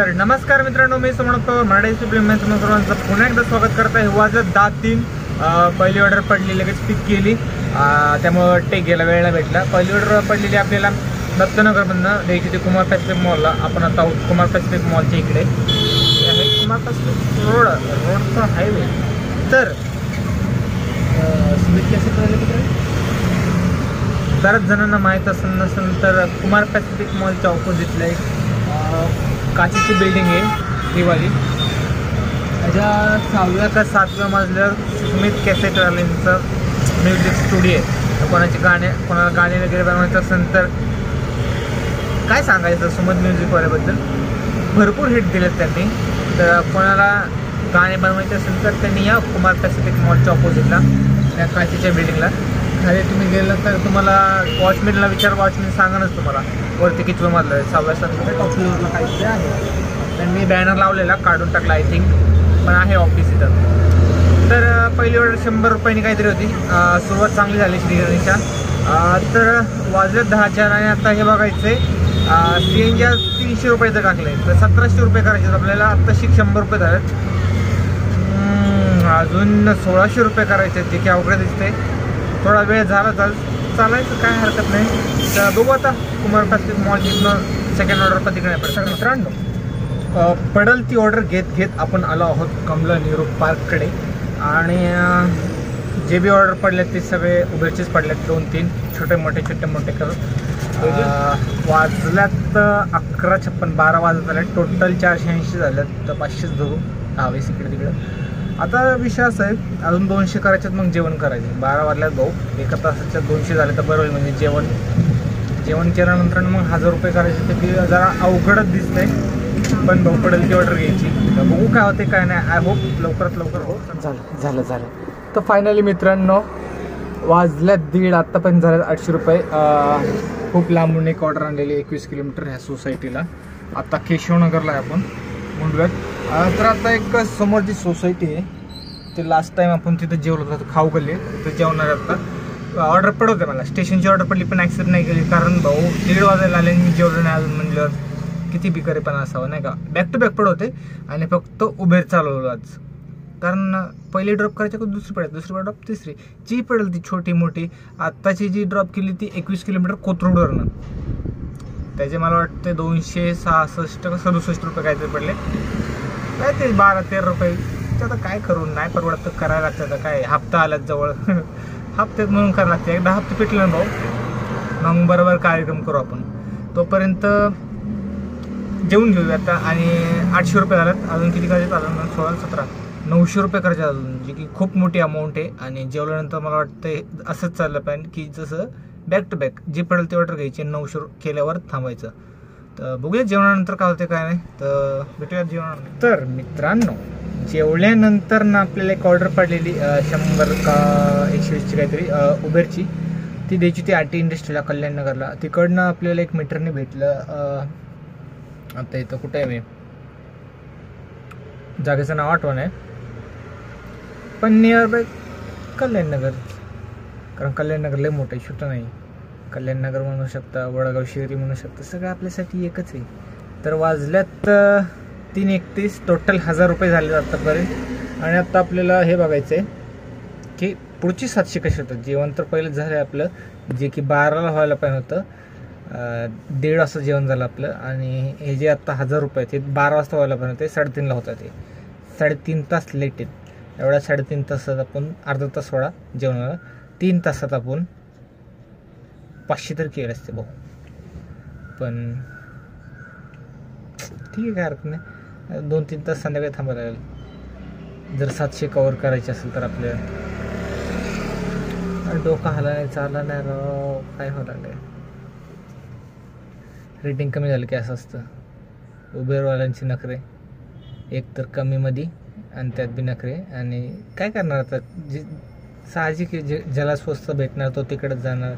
तर नमस्कार मित्रांनो, मी समर्थ पवार मराठी सप्लिमेंट सर्वांचं पुन्हा एकदा स्वागत करत आहे। वाजत 10:03 पहिली ऑर्डर पडली, लगेच पिक केली, त्यामुळे टेक घ्यायला वेळ नाही भेटला। पहिली ऑर्डर पडलेली आपल्याला दत्तनगरमधनं द्यायची ती कुमार पॅसिफिक मॉलला। आपण आता आहोत कुमार पॅसिफिक मॉलच्या इकडे, आहे कुमार पॅसिफिक रोडचा हायवे। तर स्मिथ कॅसेट राहिले तिकडे बऱ्याच जणांना माहीत असेल नसेल तर कुमार पॅसिफिक मॉलच्या ऑपोजिटला एक काचेची बिल्डिंग आहे ही वाली। त्याच्या 6व्या का 7व्या मजल्यावर स्मिथ कॅसेटवाल्यांचं म्युझिक स्टुडिओ आहे। कोणाला गाणे वगैरे बनवायचं असेल तर काय सांगायचं, सुमत म्युझिकवाल्याबद्दल भरपूर हिट दिलेत त्यांनी। तर कोणाला गाणे बनवायचे असेल तर त्यांनी या कुमार पॅसिफिक मॉलच्या ऑपोजिटला त्या काचेच्या बिल्डिंगला खाली तुम्ही गेलं तर तुम्हाला वॉचमॅनला विचार, वॉचमॅन सांगणच तुम्हाला वरती किती मधलं आहे, 6व्या 7व्या टॉप फ्लोअरला काहीतरी आहे। त्यांनी बॅनर लावलेला, काढून टाकला आय थिंक, पण आहे ऑफिस इथं। तर पहिली ऑर्डर 100 रुपयांनी काहीतरी होती। सुरुवात चांगली झाली श्रीगणेशच्या। तर वाजले 10 आणि आता हे बघायचं आहे CNG 300 रुपये तर टाकले, तर 1700 रुपये करायचे आपल्याला। आत्ताशी 100 रुपये झालेत, अजून 1600 रुपये करायचे, जे की अवघड दिसते। थोडा वेळ झाला चालायचं, काय हरकत नाही। तर बघू आता कुमार पॅसिफिक मॉल जिथनं सेकंड ऑर्डर पण तिकडे पडतं। मित्रांनो, पडल ती ऑर्डर घेत आपण आलो आहोत कमला नेहरू पार्ककडे। आणि जे बी ऑर्डर पडलेत ते सगळे उबेरचेच पडलेत, 2-3 छोटे मोठे करत। वाजल्यात 11:56, 12 वाजत आले, टोटल 480 झाल्यात, तर 500 धरू, 10 इकडे तिकडे। आता विषय असा आहे, अजून 200 करायच्यात, मग जेवण करायचे। 12 वाजल्यात भाऊ, 1 तासाच्या 200 झाले तर बरं होईल, म्हणजे जेवण केल्यानंतर मग 1000 रुपये करायचे, तर ती जरा अवघडच दिसतंय। पण भाऊ पडेल ती ऑर्डर घ्यायची, तर बघू काय होते काय नाही। आय होप लवकरात लवकर हो। झालं तर फायनली मित्रांनो वाजल्यात 1:30, आत्तापर्यंत झाल्यात 800 रुपये। खूप लांबून एक ऑर्डर आणलेली 21 किलोमीटर ह्या सोसायटीला। आता केशवनगरला आहे आपण मुंडव्यात। तर आता एक समोरची सोसायटी आहे, ते लास्ट टाइम आपण तिथं जेवलो होतो, खाऊ गल्ली, तिथं जेवणार। आता ऑर्डर पडवते मला, स्टेशनची ऑर्डर पडली पण ॲक्सेप्ट नाही केली, कारण भाऊ 1:30 वाजायला आले आणि मी जेवलो नाही अजून, म्हणल्यावर किती बिकारीपणा असावं नाही का। बॅक टू बॅक पडवते आणि फक्त उबेर चालवलो आज, कारण पहिली ड्रॉप करायची का दुसरी ड्रॉप तिसरी, जी पडेल ती छोटी मोठी। आत्ताची जी ड्रॉप केली ती 21 किलोमीटर कोथरूडवरनं, त्याचे मला वाटते 266 का 67 रुपये काहीतरी पडले, काय ते 12-13 रुपये। आता काय करू, नाही परवडत तर करायला लागतं। आता काय, हप्ता आल्यात जवळ, हप्त्यात म्हणून करायला लागते। एकदा हप्ते पेटले ना भाऊ, मग बरोबर कार्यक्रम करू आपण। तोपर्यंत जेवून घेऊया आता। आणि 800 रुपये झाल्यात, अजून किती करायचे, अजून 16, 17, 900 रुपये करायचे अजून, जे की खूप मोठी अमाऊंट आहे। आणि जेवल्यानंतर मला वाटतं असंच चाललं पाहिजे की जसं बॅक टू बॅक जी पडेल ती ऑर्डर घ्यायची, 900 केल्यावर थांबायचं। तर बघूया जेवणानंतर काय होते काय नाही, तर भेटूया जेवणानंतर। तर मित्रांनो, जेवल्यानंतर ना आपल्याला एक ऑर्डर पडलेली 100 का 120ची काहीतरी उबेरची, ती द्यायची ती आरटी इंडस्ट्रीला कल्याणनगरला। तिकडनं आपल्याला एक मीटरने भेटलं। आता इथं कुठे आहे, मी जागेचं नाव आठवण आहे, पण नियर बाय कल्याणनगर, कारण कल्याणनगर लय मोठं आहे, छोटं नाही। कल्याणनगर म्हणू शकता, वडगाव शेरी म्हणू शकता, सगळं आपल्यासाठी एकच आहे। तर वाजल्यात 3:31, टोटल 1000 रुपये झाले आत्तापर्यंत। आणि आता आपल्याला हे बघायचं आहे की पुढची 700 कशी होतं। जेवण तर पहिलं झालं आहे आपलं, जे की 12ला व्हायला पाहिजे होतं, 1:30 वाजता जेवण झालं आपलं। आणि हे जे आत्ता 1000 रुपये आहेत ते 12 वाजता व्हायला पाहिजे होते, 3:30ला होतं, ते 3.5 तास लेट आहेत। एवढ्या 3.5 तासात आपण अर्धा तास सोडा जेवणाला, 3 तासात आपण 500 तर केले असते भाऊ, पण ठीक आहे, काय हरकत नाही। 2-3 तास संध्याकाळी थांबायला लागेल जर 700 कवर करायचे असेल तर। आपल्याला डोका हाला नाही, चालला नाही राव, काय व्हायला लागलं। रेटिंग कमी झालं की असं असतं, उबेरवाल्यांची नखरे, एक तर कमीमध्ये आणि त्यात बी नखरे। आणि काय करणार आता, जे साहजिक ज्याला स्वस्त भेटणार तो तिकडेच जाणार।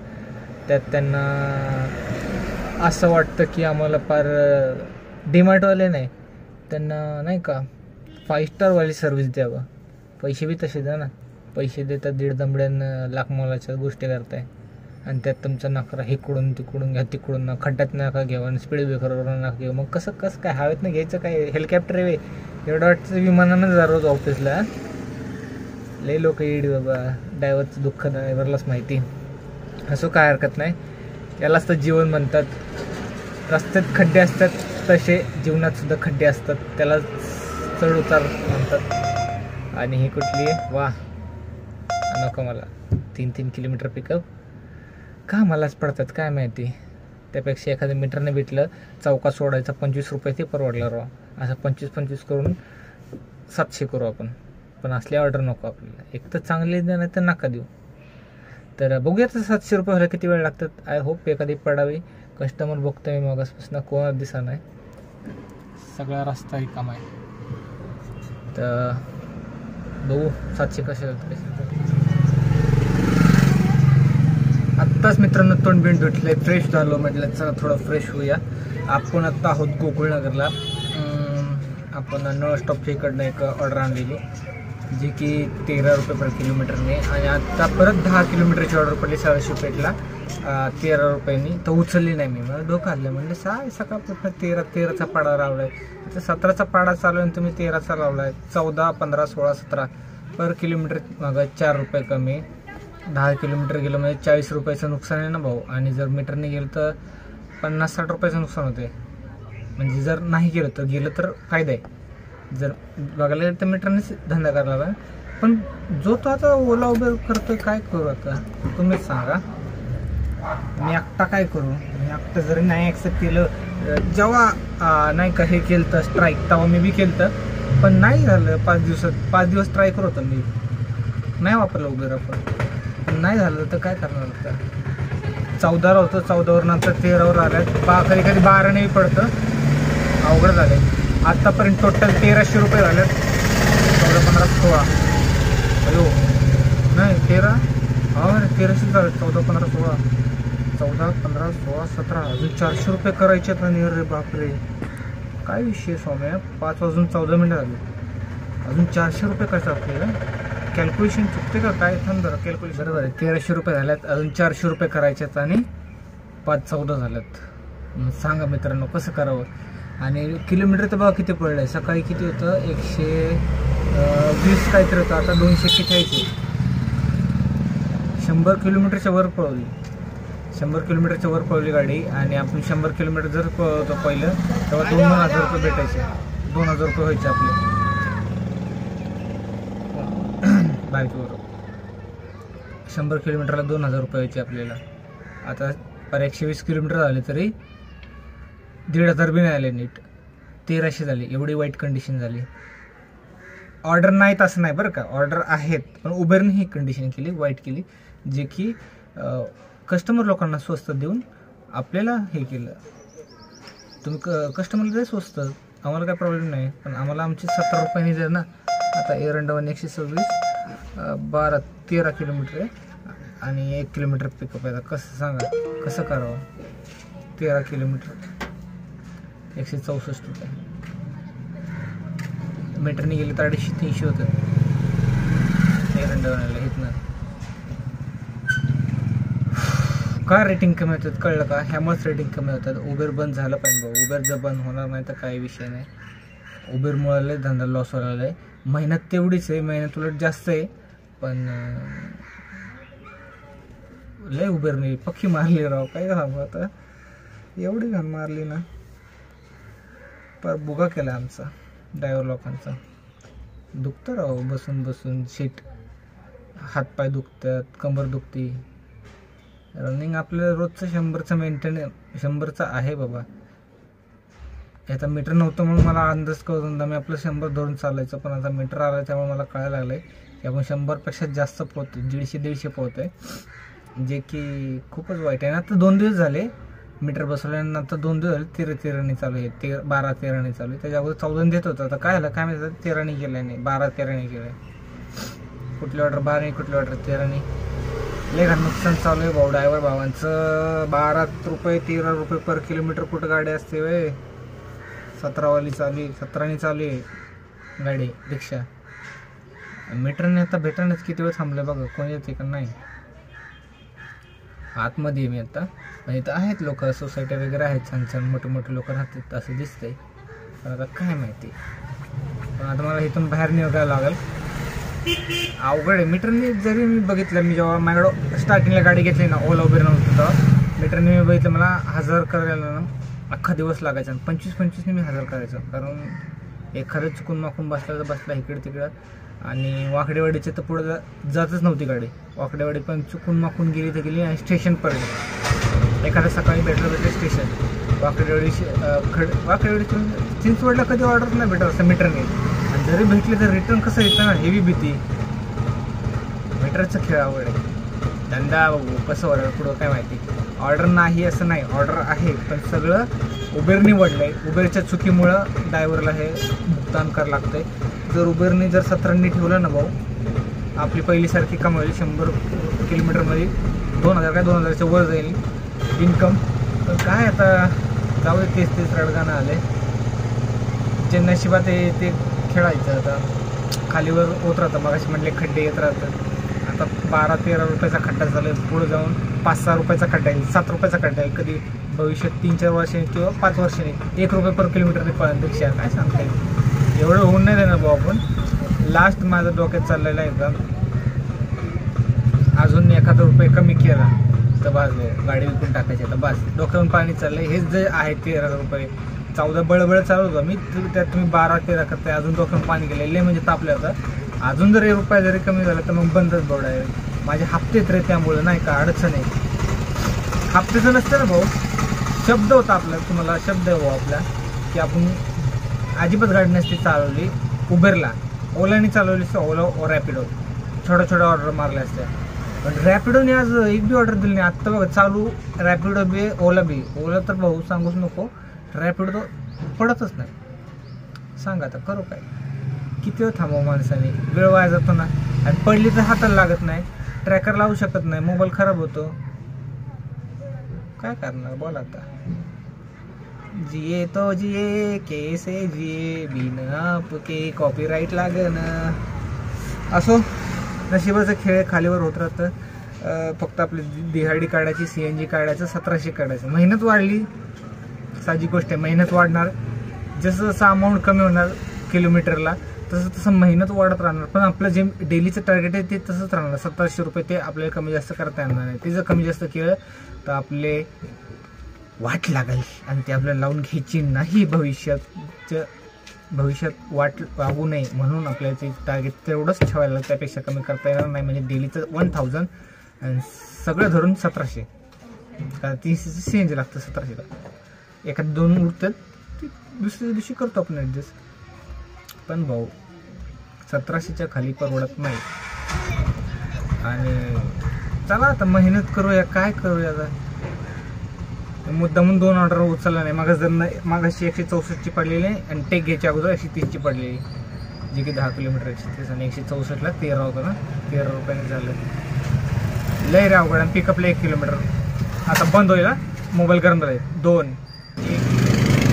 त्यात त्यांना असं वाटतं की आम्हाला फार डीमार्टवाले नाही, त्यांना नाही का 5 स्टारवाली सर्व्हिस द्यावं, पैसे बी तसे द्या ना। पैसे देतात 1.5 दमड्यानं लाख मोलाच्या गोष्टी करताय, आणि त्यात तुमचा नखरा इकडून तिकडून घ्या, तिकडून खड्ड्यात नका घ्यावं आणि स्पीड ब्रेकरवर नका घेऊ. मग कसं काय हवेत नाही घ्यायचं, काय हेलिकॉप्टर आहे एवढं वाटतं विमानानं जा रोज ऑफिसला. लई लोक येडी बाबा, ड्रायव्हरचं दुःख ड्रायव्हरलाच माहिती. असं काय हरकत नाही, यालाच तर जीवन म्हणतात. रस्त्यात खड्डे असतात तसे जीवनात सुद्धा खड्डे असतात, त्याला चढ उतार म्हणतात. आणि ही कुठली आहे वा, नको मला 3-3 किलोमीटर पिकअप का मलाच पडतात काय माहिती. त्यापेक्षा एखाद्या मीटरने भेटलं चौका सोडायचा 25 रुपये ते परवडला राव. असं 25-25 करून 700 करू आपण, पण असली ऑर्डर नको आपल्याला. एक तर चांगली द्या नाही तर नका देऊ. तर बघूया तर 700 रुपये व्हायला किती वेळ लागतात. आय होप एखादी पडावी. कस्टमर बघतो मी मगासपासून, कोणाच दिसा नाही, सगळा रस्ता रिकामा आहे. तर बघू 700 कसे आत्ताच मित्रांनो तोंड बिंड धुतले, फ्रेश झालो. म्हटलं चला थोडं फ्रेश होऊया. आपण आत्ता आहोत गोकुळनगरला. आपण नळ स्टॉपच्या इकडनं एक ऑर्डर आणलेली जी की 13 रुपये पर किलोमीटरने, आणि आता परत 10 किलोमीटरची ऑर्डर पडली 700 पेटला 13 रुपयांनी. तर उचलली नाही मी, मला डोकं आलं. म्हणलं सकाळपासून 13चा पाडा लावला आहे, तर 17चा पाडा चालू आहे, तुम्ही 13चा लावला आहे. 14, 15, 16, 17 पर किलोमीटर मागं 4 रुपये कमी. 10 किलोमीटर गेलं म्हणजे 40 रुपयाचं नुकसान आहे ना भाऊ. आणि जर मीटरने गेलं तर 50-60 रुपयाचं नुकसान होते. म्हणजे जर नाही गेलं तर फायदा आहे. जर बघायला गेलं तर मीटरनेच धंदा करायला हवा. पण जो तो आता ओला उबेर करतोय, काय करू आता तुम्हीच सांगा. मी एकटा काय करू. मी एकटा जरी नाही ॲक्सेप्ट केलं, जेव्हा नाही का हे केलं तर स्ट्राईक, तेव्हा मी बी केलं तर, पण नाही झालं. 5 दिवस ट्राय करत होतो मी, नाही वापरलं उबेर आपण, पण नाही झालं तर काय करणार होतं. 14ला होतं, 14वर नंतर 13वर आल्यात, कधी 12ने पडतं, अवघड झालं. आत्तापर्यंत टोटल 1300 रुपये झालेत. 14, 15, 16 अयो नाही 13, हा 1300 झाले. 14, 15, 16 14, 15, 16, 17 अजून 400 रुपये करायचे आहेत. आणि अरे बापरे काय विषय सौम्या. 5 वाजून 14 मिनिटं झाली, अजून 400 रुपये करायचं आपल्याला. कॅल्क्युलेशन चुकते का काय, थांब जरा कॅल्क्युलेशन. बरोबर आहे, 1300 रुपये झाल्यात, अजून 400 रुपये करायचे आहेत आणि 5-14 झाल्यात. सांगा मित्रांनो कसं करावं. आणि किलोमीटर तर बघा किती पडलं आहे. सकाळी किती होतं 120 काहीतरी होतं, आता 241. 100 किलोमीटरच्या वर पळवली, 100 किलोमीटरच्या वर पळवली गाडी. आणि आपण 100 किलोमीटर जर पळवतो पहिलं तेव्हा 2,000 रुपये भेटायचे, 2,000 रुपये व्हायचे आपले बाईकवर. 100 किलोमीटरला 2,000 रुपये व्हायचे आपल्याला. आता पर 120 किलोमीटर झाले तरी 1,500 बी नाही आले नीट, 1300 झाले. एवढी वाईट कंडिशन झाली. ऑर्डर नाहीत असं नाही बरं का, ऑर्डर आहेत, पण उबेरने ही कंडिशन केली, वाईट केली, जे की कस्टमर लोकांना स्वस्त देऊन आपल्याला हे केलं. तुम्ही कस्टमरला दे स्वस्त, आम्हाला काय प्रॉब्लेम नाही, पण आम्हाला आमचे 70 रुपयांनी द्या ना. आता एरंडवन 126 13 किलोमीटर आहे आणि 1 किलोमीटर पिकअप आहे. कसं सांगा, कसं करावं. 13 किलोमीटर 164 रुपये. मीटरने गेले तर 250-300 होतं एरंडवनाला इथनं. का रेटिंग कमी होतात कळलं का, ह्यामुळेच रेटिंग कमी होतात. उबेर बंद झालं पाहिजे भाऊ. उबेर जर बंद होणार नाही तर काही विषय नाही. उबेरमुळे लय धंदा लॉस व्हायला आहे. मेहनत तेवढीच आहे, मेहनत उलट जास्त आहे, पण लय उबेरने पक्की मारली राव. काय सांगू आता, एवढी घाण मारली ना, पर बुगा केला आमचा ड्रायव्हर लोकांचा. दुखतं राव बसून बसून, सीट हातपाय दुखतात, कंबर दुखती. रनिंग आपल्याला रोजचं 100चं मेंटेन 100चं आहे बाबा. आता मीटर नव्हतं म्हणून मला अंदाज कळून मी आपलं 100 धरून चालायचं, पण आता मीटर आलं त्यामुळे मला कळायला लागलं आहे की आपण 100पेक्षा जास्त पोहतो, 150-150 पोहतो आहे, जे की खूपच वाईट आहे. आता 2 दिवस झाले मीटर बसवल्यानंतर, 2 दिवस झाले 13ने चालू आहे, 12-13ने चालू आहे. त्याच्या अगोदर 14 देत होतं. आता काय झालं काय माहिती, 13ने गेलं नाही, 12-13ने गेलं. कुठली ऑर्डर 12ने, कुठली ऑर्डर 13ने. लय घाण नुकसान चालू आहे भाऊ ड्रायव्हर भावांचं. 12 रुपये 13 रुपये पर किलोमीटर कुठं गाडी असते वे. 17वाली चालू आहे, 17ने चालू आहे गाडी रिक्षा. मीटरने आता भेटणंच किती वेळ थांबलं बघा, कोणी येते का नाही. आतमध्ये आहे मी आता. इथं आहेत लोक, सोसायटी वगैरे आहेत, छान छान मोठे मोठे लोक राहतात असं दिसतंय. पण आता काय माहिती. पण आता मला इथून बाहेर निघायला लागेल. अवघड आहे. मीटरने जरी मी बघितलं, मी जेव्हा माझ्याकडं स्टार्टिंगला गाडी घेतली ना, ओला उबेर नव्हतं तेव्हा मीटरने मी बघितलं मला 1000 करायला ना अख्खा दिवस लागायचा. 25-25ने मी 1000 करायचं. कारण एखादं चुकून माकून बसला इकडे तिकडं. आणि वाकडेवाडीच्या तर पुढं जातच नव्हती गाडी. वाकडेवाडी पण चुकून माकून गेली तर गेली. आणि स्टेशनपर्यंत एखादं सकाळी भेटलं स्टेशन वाकडेवाडीतून चिंचवडला कधी ऑर्डर नाही भेटत असं मीटरने. आणि जरी भेटले तर रिटर्न कसं येतं ना, हेवी भीती. मीटरचं खेळ आवड आहे. धंदा कसं ऑर्डर पुढं काय माहिती. ऑर्डर नाही असं नाही, ऑर्डर आहे, पण सगळं उबेर निवडलं आहे. उबेरच्या चुकीमुळं ड्रायव्हरला हे भुगतान करावं लागतंय. जर उबेरने जर 17 ठेवलं ना भाऊ, आपली पहिलीसारखी कमाई 100 किलोमीटरमध्ये 2000 काय 2000च्या वर जाईल इन्कम. तर काय आता जाऊ दे, तेच रडगाणं आले. जे नशिबात आहे ते खेळायचं. आता खालीवर होत राहतं. मगाशी म्हटले खड्डे येत राहतात. आता 12-13 रुपयाचा खड्डा झाला, पुढे जाऊन 5-6 रुपयाचा खड्डा येईल, 7 रुपयाचा खड्डा येईल, कधी भविष्यात 3-4 वर्षांनी किंवा 5 वर्षांनी 1 रुपये पर किलोमीटरने पळण्यापेक्षा काय सांगता येईल. एवढं होऊन नाही देणार भाऊ आपण. लास्ट माझं डोक्यात चाललेलं आहे का, अजून 1000 रुपये कमी केला तर बस गाडी विकून टाकायची. आता बस डोक्यावरून पाणी चाललंय. हेच जे आहे 13,000 रुपये 14 बळबळ चालू होतं मी, त्यात तुम्ही 12-13 करताय. अजून डोक्यावरून पाणी गेलं म्हणजे तापलं होतं. अजून जर 1 रुपया जरी कमी झाला तर मग बंदच बोर्ड आहे. माझे हप्तेच रे, त्यामुळे नाही का अडचण आहे. हप्तेचं नसतं ना भाऊ, शब्द होता आपला, तुम्हाला शब्द आहे भाऊ आपला, की आपण अजिबात गाडी नसती चालवली उबेरला, ओलाने चालवली असते. ओला रॅपिडो छोट्या ऑर्डर मारल्या असत्या. पण रॅपिडोने आज एक बी ऑर्डर दिली नाही. आत्ता बघा चालू रॅपिडो बी ओला तर भाऊ सांगूच नको, रॅपिडो तो पडतच नाही. सांगा आता करू काय, किती वेळ थांबव माणसाने, वेळ वाया जातो ना. आणि पडली तर हाताला लागत नाही, ट्रॅकर लावू शकत नाही, मोबाईल खराब होतो. काय करणार बोला आता. जिये तो जिये कैसे जिये बिन आपके कॉपीराईट लागन. असो, नशिबाचा खेळ खालीवर होत राहतं. फक्त आपली दिहाडी काढायची, CNG काढायचं, 1700 काढायचं. मेहनत वाढली, साहजिक गोष्ट आहे, मेहनत वाढणार. जसं जसं अमाऊंट कमी होणार किलोमीटरला तसं तसं मेहनत वाढत राहणार. पण आपलं जे डेलीचं टार्गेट आहे ते तसंच राहणार. 1700 रुपये ते आपल्याला कमी जास्त करता येणार नाही. ते जर कमी जास्त केलं तर आपले वाट लागेल आणि ते आपल्याला लावून घ्यायची नाही. भविष्यात वाट लागू नये म्हणून आपल्याला ते टार्गेट तेवढंच ठेवायला, त्यापेक्षा कमी करता येणार नाही. म्हणजे डेलीचं 1000 आणि सगळं धरून 1700. कारण 300 CNG लागतं 1700ला. एखाद 2 उरतात ती दुसऱ्या दिवशी करतो आपण ॲडजस्ट. पण भाऊ 1700च्या खाली परवडत नाही. आणि चला आता मेहनत करूया, काय करूया आता. मुद्दामून 2 ऑर्डर उचलला नाही. मागाशी 164ची पडलेली आहे आणि टेक घ्यायच्या अगोदर 130ची पडलेली, जी की 10 किलोमीटर 130 आणि 164ला 13 होतं ना, 13 रुपयाने झालं. लय रे अवघड. आणि पिकअपला 1 किलोमीटर आता बंद होईल. मोबाईल गरम झाले 2.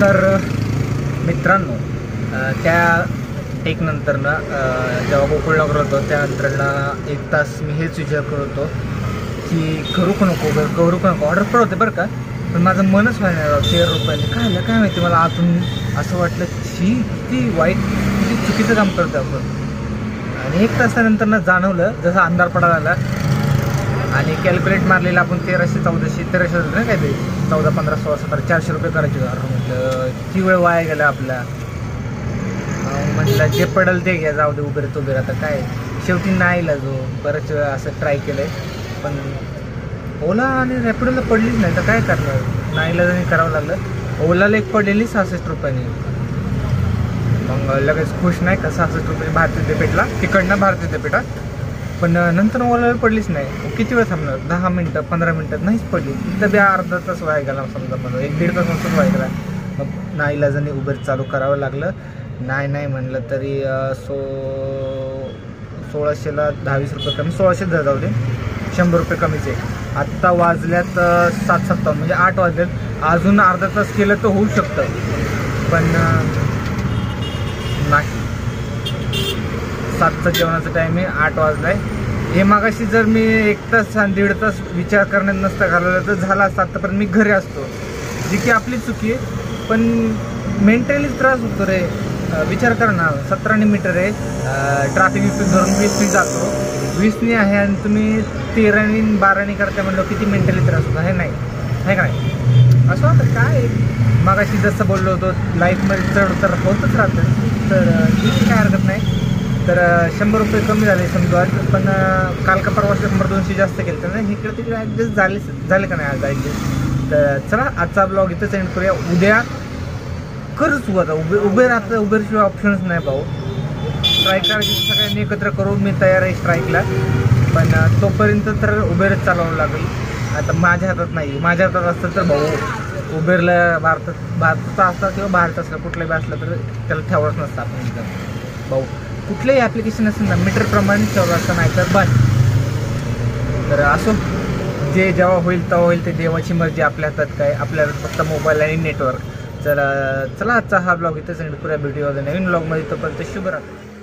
तर मित्रांनो, त्या टेक नंतरनं जेव्हा गोकुळला करत होतो त्यानंतरनं 1 तास मी हेच विचार करत होतो की करू का नको ऑर्डर पडवते बरं का. पण माझं मनच व्हायला 13 रुपयाने काय माहिती. मला आतून असं वाटलं की किती वाईट, किती चुकीचं काम करतो आपण. आणि 1 तासानंतर जाणवलं, जसं अंधार पडायला लागला आणि कॅल्क्युलेट मारलेलं आपण 1300 नाही काय ते 14, 15, 16, 17, 400 रुपये करायचे. म्हटलं किती वेळ वाया गेला आपला. म्हटलं जे पडेल ते घ्या, जाऊ दे उबेर आता काय. शेवटी नाही इला जो बऱ्याच वेळा असं ट्राय केलंय, पण ओला आणि रॅपिडोला पडलीच नाही. तर काय करणार, नाईलाजाने करावं लागलं. ओलाला एक पडलेली 66 रुपयाने. मग लगेच खुश नाही का, 66 रुपये भारतीय विद्यापीठला, तिकडनं भारतीय विद्यापीठात. पण नंतर ओलाला पडलीच नाही. किती वेळ थांबणार, 10 मिनटं 15 मिनटात नाहीच पडली. तिथं बी अर्धा तास वाया गेला समजा, 1-1.5 तास नंतर वाया गेला. मग नाईलाजाने उबेर चालू करावं लागलं. नाही म्हणलं तरी 1600ला 10-20 रुपये कमी, 1600 जाऊ दे, 100 रुपये कमीच आहे. आत्ता वाजल्यात 7:57 म्हणजे 8 वाजल्यात. अजून अर्धा तास केलं तर होऊ शकतं, पण नाही. 7चा जेवणाचा टाईम आहे, 8 वाजलाय. हे मागाशी जर मी 1 तास आणि 1.5 तास विचार करण्यात नसता घालवला तर झाला असता, आतापर्यंत मी घरी असतो, जी की आपली चुकी आहे. पण मेंटली त्रास होतो रे. विचार करा ना, 17 मीटर आहे, ट्रॅफिक धरून 20 जातो, 20 आहे आणि तुम्ही 13 12 करता म्हणलं किती मेंटली त्रास होतो. हे नाही आहे का नाही? असं होतं काय. मागाशी जसं बोललो होतो लाईफमध्ये चढ उतर होतच राहतं, तर ठीक काय हरकत नाही. तर 100 रुपये कमी झाले समजा, पण काल का परवा 100-200 जास्त केलं तर नाही, इकडे तिकडे ॲडजस्ट झाले का नाही आज ॲडजस्ट. तर चला आजचा ब्लॉग इथंच एंड करूया. उद्या खरंच आता उबेरशिवाय ऑप्शनच नाही भाऊ. स्ट्राईक करायची सगळ्यांनी एकत्र करू, मी तयार आहे स्ट्राईकला, पण तोपर्यंत तर उबेरच चालवावं लागेल. आता माझ्या हातात नाही, माझ्या हातात असतं तर भाऊ उबेरला भारताचा असला किंवा बाहेरचा असला कुठलाही बी असला तर त्याला ठेवाच नसतं आपण इथं भाऊ. कुठलंही ॲप्लिकेशन असेल ना मीटरप्रमाणे ठेवलं असतं, नाही तर बस. तर असो, जे जेव्हा होईल तेव्हा होईल, ते देवाची मर्जी, आपल्या हातात काय. आपल्याला फक्त मोबाईल आणि नेटवर्क. चला आजचा हा ब्लॉग इथंच एंड करूया. व्हिडिओ नवीन ब्लॉगमध्ये. तोपर्यंत शुभरात्री.